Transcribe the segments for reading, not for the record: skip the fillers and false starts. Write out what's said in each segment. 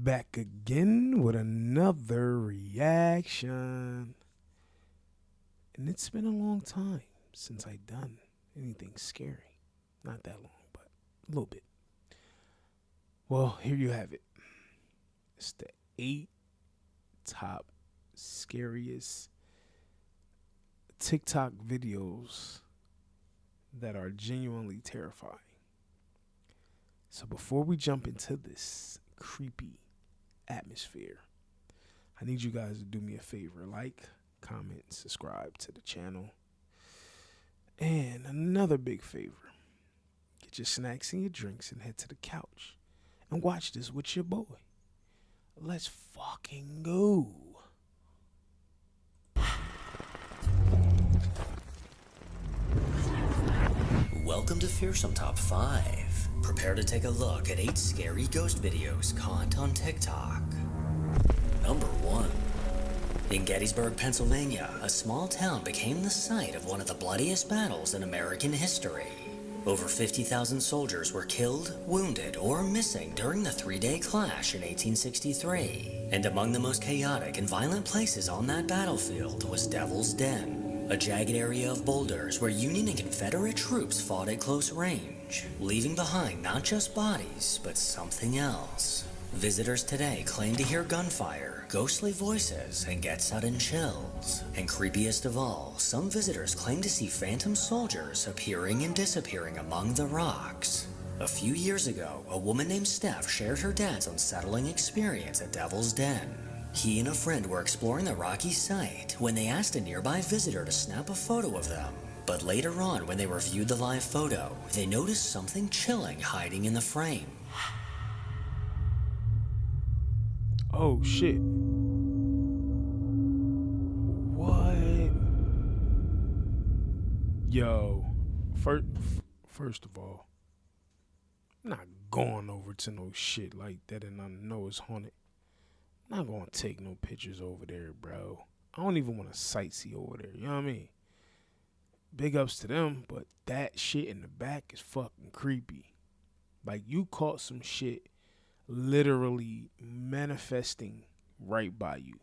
Back again with another reaction. And it's been a long time since I done anything scary. Not that long, but a little bit. Well, here you have it. It's the 8 top scariest TikTok videos that are genuinely terrifying. So before we jump into this creepy atmosphere, I need you guys to do me a favor. Like, comment, subscribe to the channel. And another big favor. Get your snacks and your drinks and head to the couch and watch this with your boy. Let's fucking go. Welcome to Fearsome Top 5. Prepare to take a look at 8 scary ghost videos caught on TikTok. Number 1. In Gettysburg, Pennsylvania, a small town became the site of one of the bloodiest battles in American history. Over 50,000 soldiers were killed, wounded, or missing during the 3-day clash in 1863. And among the most chaotic and violent places on that battlefield was Devil's Den, a jagged area of boulders where Union and Confederate troops fought at close range, leaving behind not just bodies, but something else. Visitors today claim to hear gunfire, ghostly voices, and get sudden chills. And creepiest of all, some visitors claim to see phantom soldiers appearing and disappearing among the rocks. A few years ago, a woman named Steph shared her dad's unsettling experience at Devil's Den. He and a friend were exploring the rocky site when they asked a nearby visitor to snap a photo of them. But later on, when they reviewed the live photo, they noticed something chilling hiding in the frame. Oh shit. What? Yo, first of all, I'm not going over to no shit like that and I know it's haunted. I'm not gonna take no pictures over there, bro. I don't even want to sightsee over there, you know what I mean? Big ups to them, but that shit in the back is fucking creepy. Like, you caught some shit literally manifesting right by you.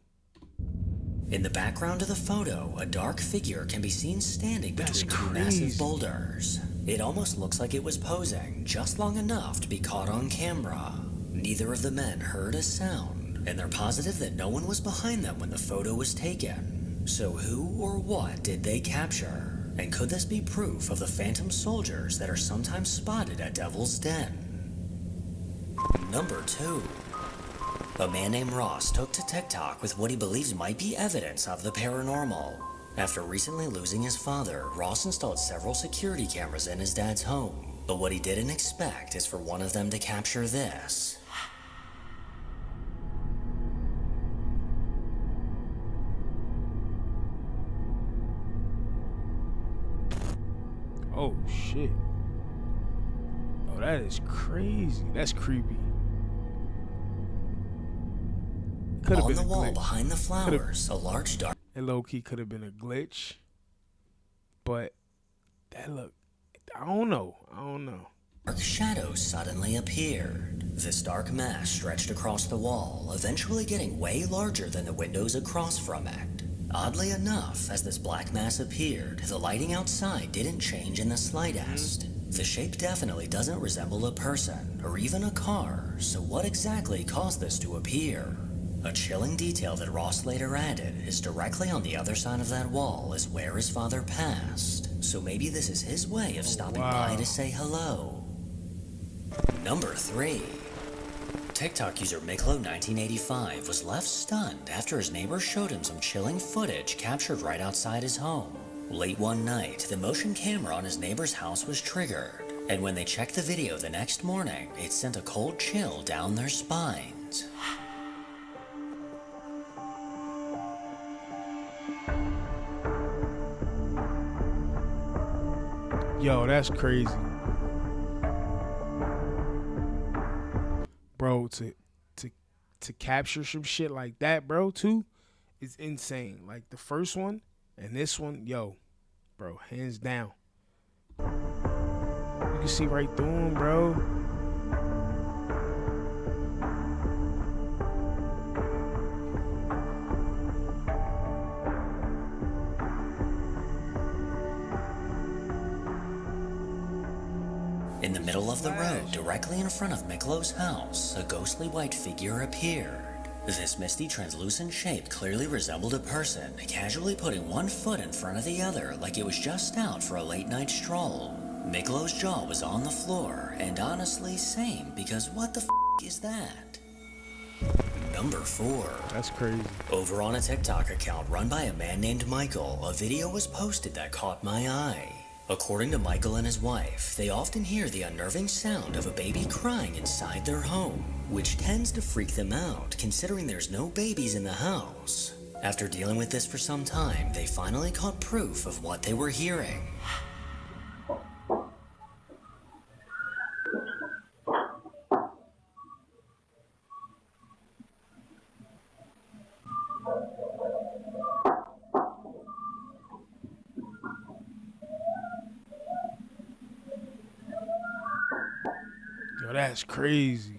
In the background of the photo, a dark figure can be seen standing between two massive boulders. It almost looks like it was posing just long enough to be caught on camera. Neither of the men heard a sound, and they're positive that no one was behind them when the photo was taken. So who or what did they capture? And could this be proof of the phantom soldiers that are sometimes spotted at Devil's Den? Number 2. A man named Ross took to TikTok with what he believes might be evidence of the paranormal. After recently losing his father, Ross installed several security cameras in his dad's home. But what he didn't expect is for one of them to capture this. Oh shit. Oh, that is crazy. That's creepy. On the wall behind the flowers, a large dark... It low-key could have been a glitch. But that look... I don't know. Dark shadow suddenly appeared. This dark mass stretched across the wall, eventually getting way larger than the windows across from it. Oddly enough, as this black mass appeared, the lighting outside didn't change in the slightest. The shape definitely doesn't resemble a person, or even a car, so what exactly caused this to appear? A chilling detail that Ross later added is directly on the other side of that wall is where his father passed, so maybe this is his way of stopping by to say hello. Number 3. TikTok user Miklo1985 was left stunned after his neighbor showed him some chilling footage captured right outside his home. Late one night, the motion camera on his neighbor's house was triggered, and when they checked the video the next morning, it sent a cold chill down their spines. Yo, that's crazy. Bro, to capture some shit like that, bro, too, is insane. Like the first one and this one, yo, bro, hands down. You can see right through him, bro. middle of the road, directly in front of Miklo's house, a ghostly white figure appeared. This misty, translucent shape clearly resembled a person, casually putting one foot in front of the other like it was just out for a late-night stroll. Miklo's jaw was on the floor, and honestly, same, because what the f*** is that? Number 4. That's crazy. Over on a TikTok account run by a man named Michael, a video was posted that caught my eye. According to Michael and his wife, they often hear the unnerving sound of a baby crying inside their home, which tends to freak them out considering there's no babies in the house. After dealing with this for some time, they finally caught proof of what they were hearing. Yo, that's crazy.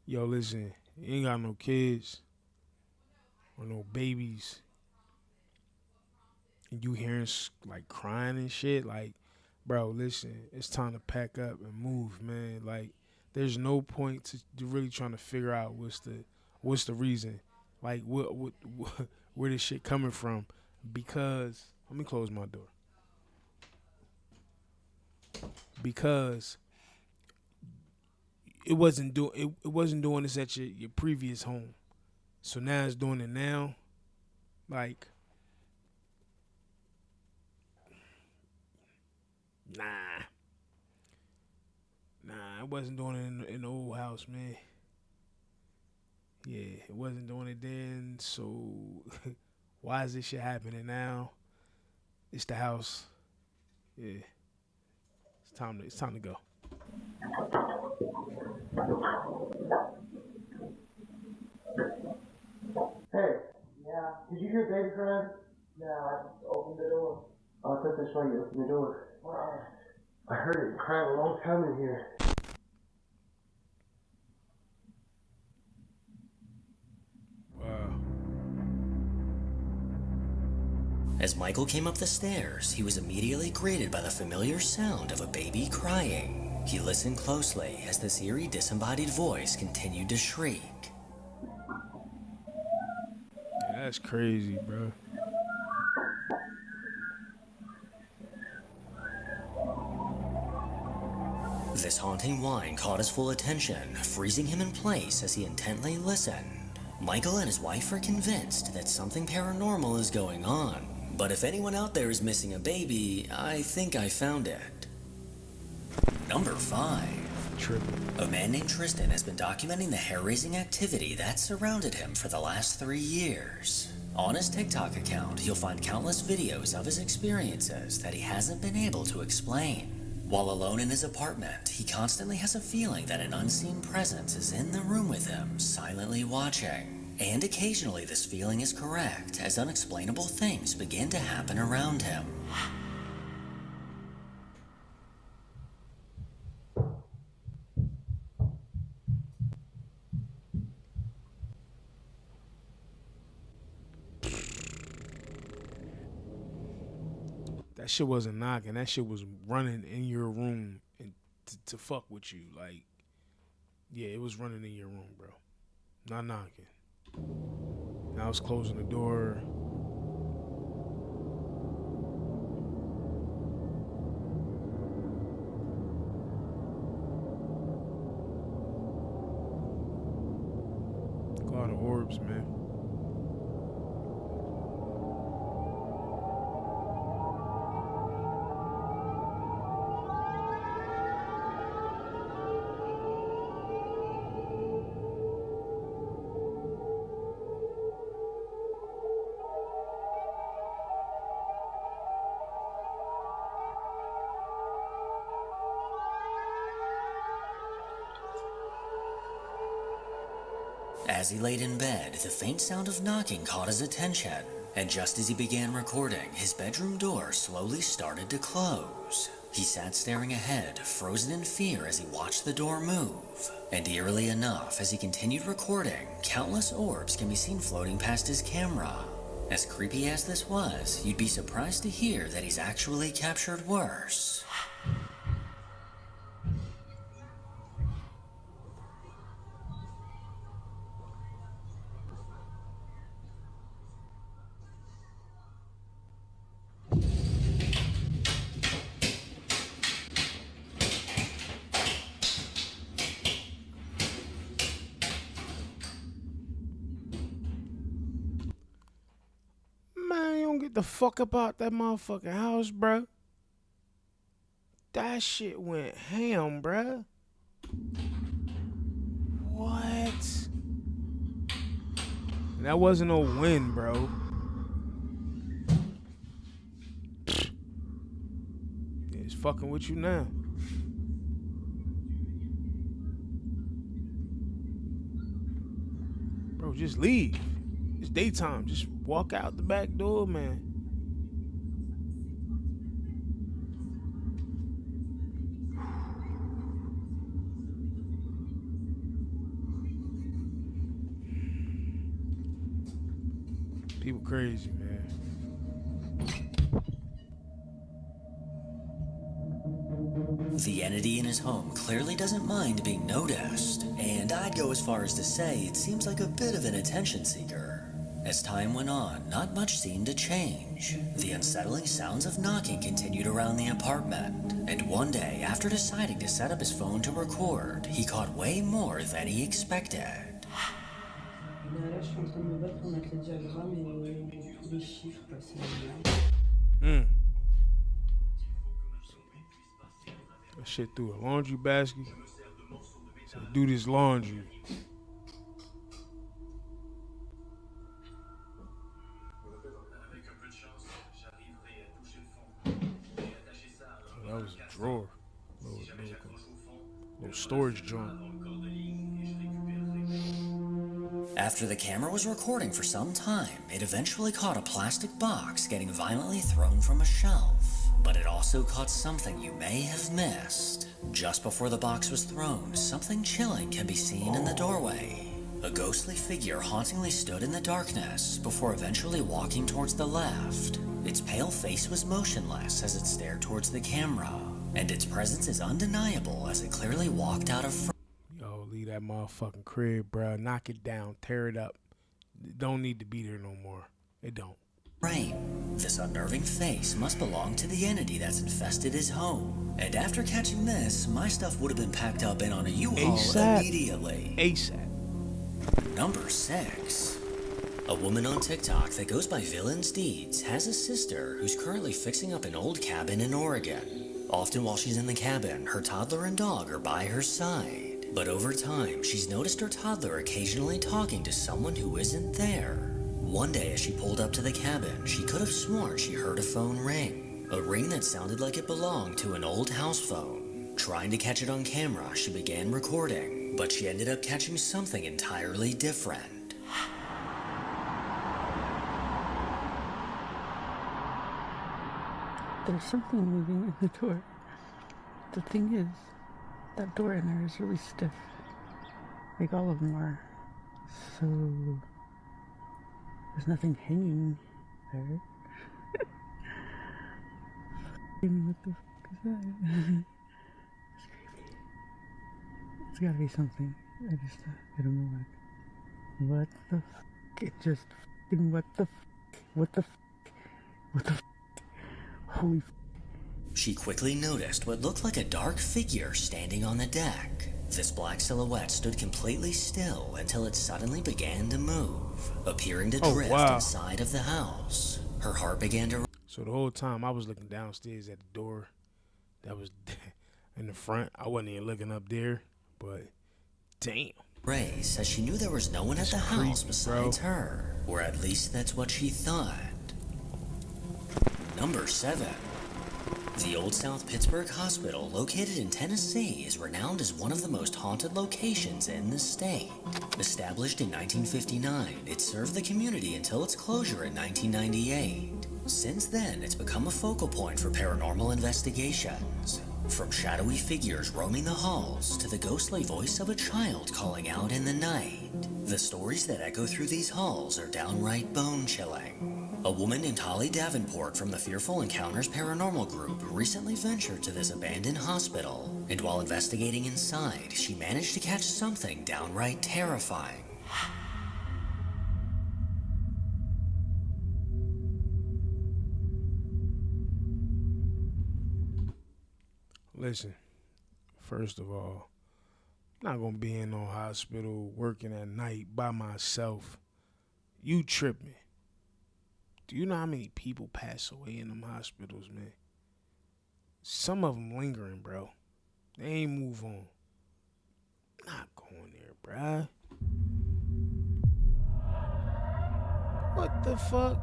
Yo, listen, you ain't got no kids or no babies, and you hearing like crying and shit, like, bro, listen, it's time to pack up and move, man. Like, there's no point to really trying to figure out what's the reason, like, what where this shit coming from, because let me close my door, because it wasn't doing this at your previous home, so now it's doing it now, like, nah, it wasn't doing it in the old house, man. Yeah, it wasn't doing it then, so why is this shit happening now? It's the house. Yeah, it's time to go. Hey. Yeah. Did you hear baby crying? No, I just opened the door. Oh, I thought that's why you opened the door. I heard it crying a long time in here. Wow. As Michael came up the stairs, he was immediately greeted by the familiar sound of a baby crying. He listened closely as this eerie, disembodied voice continued to shriek. Yeah, that's crazy, bro. This haunting whine caught his full attention, freezing him in place as he intently listened. Michael and his wife are convinced that something paranormal is going on, but if anyone out there is missing a baby, I think I found it. Number 5. Tripping. A man named Tristan has been documenting the hair-raising activity that surrounded him for the last 3 years. On his TikTok account, you'll find countless videos of his experiences that he hasn't been able to explain. While alone in his apartment, he constantly has a feeling that an unseen presence is in the room with him, silently watching. And occasionally this feeling is correct, as unexplainable things begin to happen around him. That shit wasn't knocking. That shit was running in your room and to fuck with you. Like, yeah, it was running in your room, bro. Not knocking. I was closing the door. A lot of orbs, man. As he laid in bed, the faint sound of knocking caught his attention. And just as he began recording, his bedroom door slowly started to close. He sat staring ahead, frozen in fear as he watched the door move. And eerily enough, as he continued recording, countless orbs can be seen floating past his camera. As creepy as this was, you'd be surprised to hear that he's actually captured worse. Man, you don't get the fuck up out that motherfucking house, bruh. That shit went ham, bruh. What? That wasn't no win, bro. It's fucking with you now. Bro, just leave. It's daytime. Just walk out the back door, man. People crazy, man. The entity in his home clearly doesn't mind being noticed, and I'd go as far as to say it seems like a bit of an attention seeker. As time went on, not much seemed to change. The unsettling sounds of knocking continued around the apartment, and one day, after deciding to set up his phone to record, he caught way more than he expected. Là, je suis en train de me battre pour mettre les diagrammes et les chiffres, quoi, c'est génial. That shit through a laundry basket. So do this laundry. Oh, that was a drawer. Little storage joint. After the camera was recording for some time, it eventually caught a plastic box getting violently thrown from a shelf. But it also caught something you may have missed. Just before the box was thrown, something chilling can be seen in the doorway. A ghostly figure hauntingly stood in the darkness before eventually walking towards the left. Its pale face was motionless as it stared towards the camera, and its presence is undeniable as it clearly walked out of front. Yo, leave that motherfucking crib, bruh. Knock it down. Tear it up. It don't need to be there no more. It don't. Frame. This unnerving face must belong to the entity that's infested his home. And after catching this, my stuff would have been packed up and on a U-Haul immediately. ASAP. Number 6. A woman on TikTok that goes by Villains Deeds has a sister who's currently fixing up an old cabin in Oregon. Often while she's in the cabin, her toddler and dog are by her side. But over time, she's noticed her toddler occasionally talking to someone who isn't there. One day as she pulled up to the cabin, she could have sworn she heard a phone ring. A ring that sounded like it belonged to an old house phone. Trying to catch it on camera, she began recording, but she ended up catching something entirely different. There's something moving in the door. The thing is, that door in there is really stiff. Like all of them are. So there's nothing hanging there. What the fuck is that? It's creepy. It's gotta be something. I don't know what the fuck? It just fucking what the fuck? What the fuck? What the fuck? Holy fuck. She quickly noticed what looked like a dark figure standing on the deck. This black silhouette stood completely still until it suddenly began to move, appearing to drift inside of the house. Her heart began to... So the whole time I was looking downstairs at the door that was in the front. I wasn't even looking up there, but damn. race, as she knew there was no one at the house besides her. Or at least that's what she thought. Number 7. The Old South Pittsburgh Hospital, located in Tennessee, is renowned as one of the most haunted locations in the state. Established in 1959, it served the community until its closure in 1998. Since then, it's become a focal point for paranormal investigations. From shadowy figures roaming the halls to the ghostly voice of a child calling out in the night. The stories that echo through these halls are downright bone-chilling. A woman named Holly Davenport from the Fearful Encounters Paranormal Group recently ventured to this abandoned hospital, and while investigating inside, she managed to catch something downright terrifying. Listen, first of all, I'm not gonna be in no hospital working at night by myself. You tripping. Do you know how many people pass away in them hospitals, man? Some of them lingering, bro. They ain't move on. Not going there, bruh. What the fuck?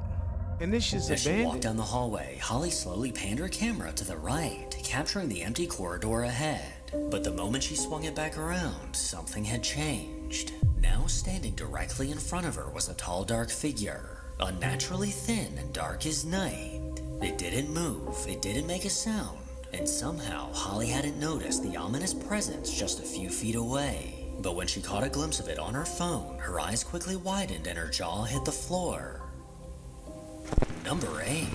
And this shit's As she walked abandoned? down the hallway, Holly slowly panned her camera to the right, capturing the empty corridor ahead. But the moment she swung it back around, something had changed. Now standing directly in front of her was a tall, dark figure, unnaturally thin and dark as night. It didn't move, it didn't make a sound, and somehow Holly hadn't noticed the ominous presence just a few feet away. But when she caught a glimpse of it on her phone, her eyes quickly widened and her jaw hit the floor. Number 8.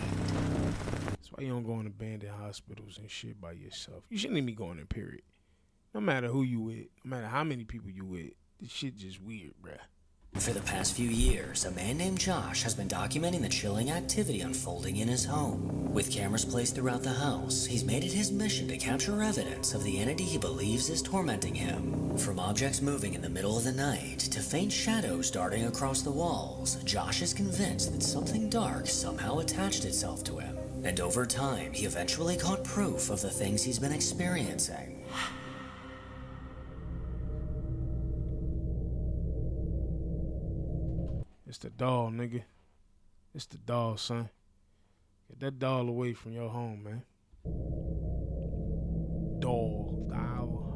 That's why you don't go in abandoned hospitals and shit by yourself. You shouldn't even be going there, period. No matter who you with, no matter how many people you with, this shit just weird, bruh. For the past few years, a man named Josh has been documenting the chilling activity unfolding in his home. With cameras placed throughout the house, he's made it his mission to capture evidence of the entity he believes is tormenting him. From objects moving in the middle of the night to faint shadows darting across the walls, Josh is convinced that something dark somehow attached itself to him. And over time, he eventually caught proof of the things he's been experiencing. It's the doll, nigga. It's the doll, son. Get that doll away from your home, man. Doll.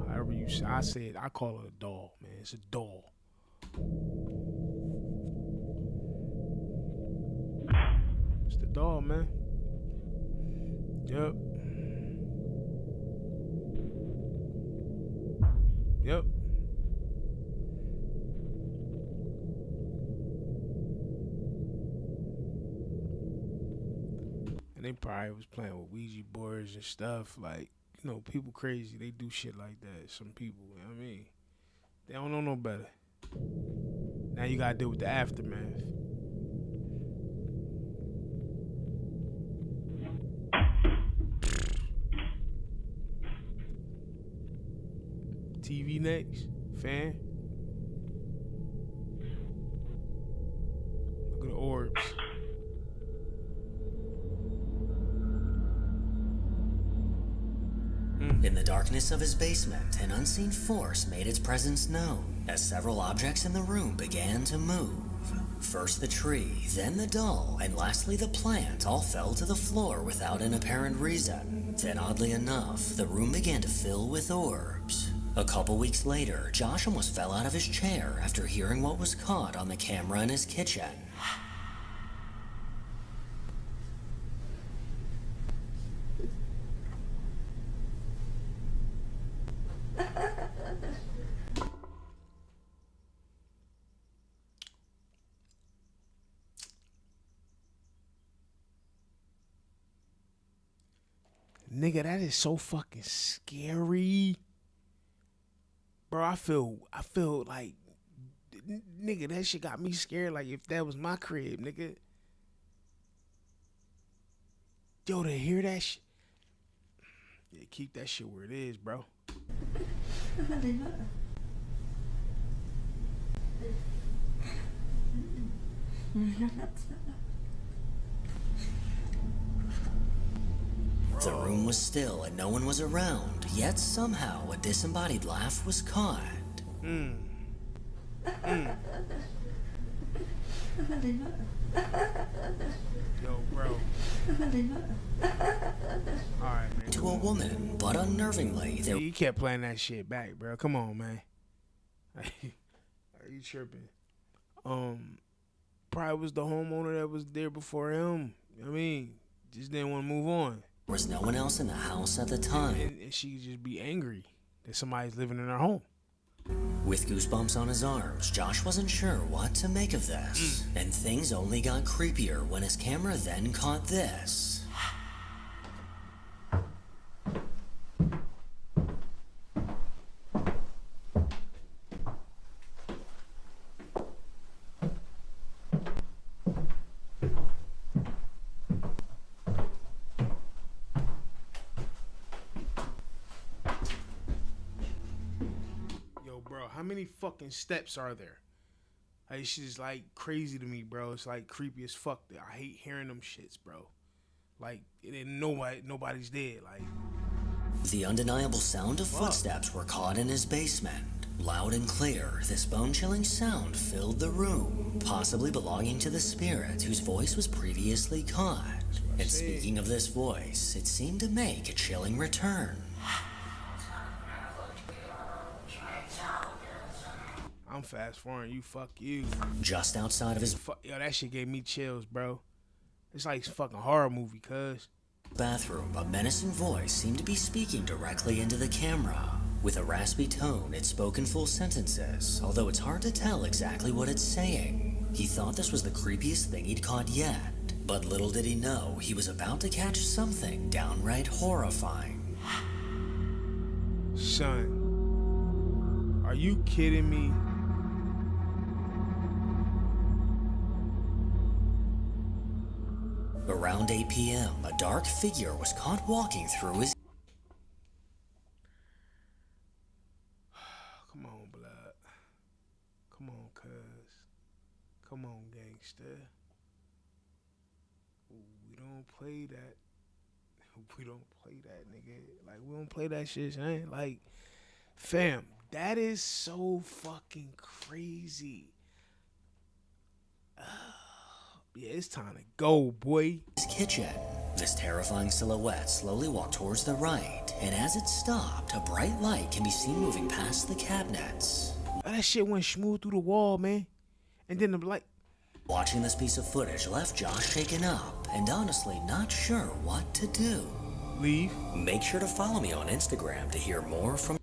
However you say. I call it a doll, man. It's a doll. It's the doll, man. Yep. Yep. And they probably was playing with Ouija boards and stuff. Like, you know, people crazy. They do shit like that. Some people, you know what I mean? They don't know no better. Now you gotta deal with the aftermath. TV next. Fan. Look at the orbs. In the darkness of his basement, an unseen force made its presence known as several objects in the room began to move. First the tree, then the doll, and lastly the plant all fell to the floor without an apparent reason. Then oddly enough, the room began to fill with orbs. A couple weeks later, Josh almost fell out of his chair after hearing what was caught on the camera in his kitchen. Nigga, that is so fucking scary. Bro, I feel like, nigga, that shit got me scared. Like, if that was my crib, nigga. Yo, to hear that shit. Yeah, keep that shit where it is, bro. The room was still and no one was around, yet somehow a disembodied laugh was caught. Yo, bro. Alright, man. To a woman, but unnervingly, there He kept playing that shit back, bro. Come on, man. Are you tripping? Probably was the homeowner that was there before him. I mean, just didn't want to move on. was no one else in the house at the time. And she could just be angry that somebody's living in her home. With goosebumps on his arms, Josh wasn't sure what to make of this. And things only got creepier when his camera then caught this. Yo, bro, how many fucking steps are there? Like, it's just like crazy to me, bro. It's like creepy as fuck. I hate hearing them shits, bro. Like, it ain't nobody's dead. Like, The undeniable sound of footsteps were caught in his basement. Loud and clear, this bone-chilling sound filled the room, possibly belonging to the spirit whose voice was previously caught. And speaking of this voice, it seemed to make a chilling return. I'm fast forwarding you. Fuck you. Just outside of his Yo, that shit gave me chills, bro. It's like a fucking horror movie, cuz. bathroom, a menacing voice seemed to be speaking directly into the camera. With a raspy tone, it spoke in full sentences, although it's hard to tell exactly what it's saying. He thought this was the creepiest thing he'd caught yet, but little did he know he was about to catch something downright horrifying. Son, are you kidding me? Around 8 p.m., a dark figure was caught walking through his... Come on, blood. Come on, cuz. Come on, gangster. We don't play that. We don't play that, nigga. Like, we don't play that shit, man. Like, fam, that is so fucking crazy. Yeah, it's time to go, boy. his kitchen. This terrifying silhouette slowly walked towards the right, and as it stopped, a bright light can be seen moving past the cabinets. That shit went smooth through the wall, man. And then the light. Watching this piece of footage left Josh shaken up and honestly not sure what to do. Leave. Make sure to follow me on Instagram to hear more from...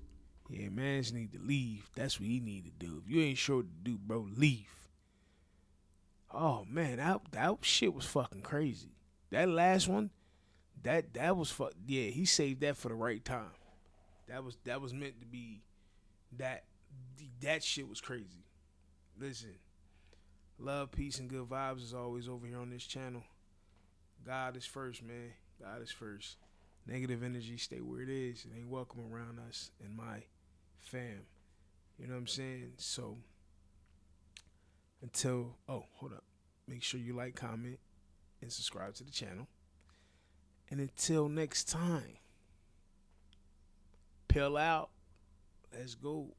Yeah, mans need to leave. That's what he need to do. If you ain't sure what to do, bro, leave. Oh man, that shit was fucking crazy. That last one, that was yeah, he saved that for the right time. That was meant to be that shit was crazy. Listen, love, peace, and good vibes is always over here on this channel. God is first, man. God is first. Negative energy, stay where it is. It ain't welcome around us and my fam. You know what I'm saying? So, until, hold up. Make sure you like, comment, and subscribe to the channel. And until next time, pill out. Let's go.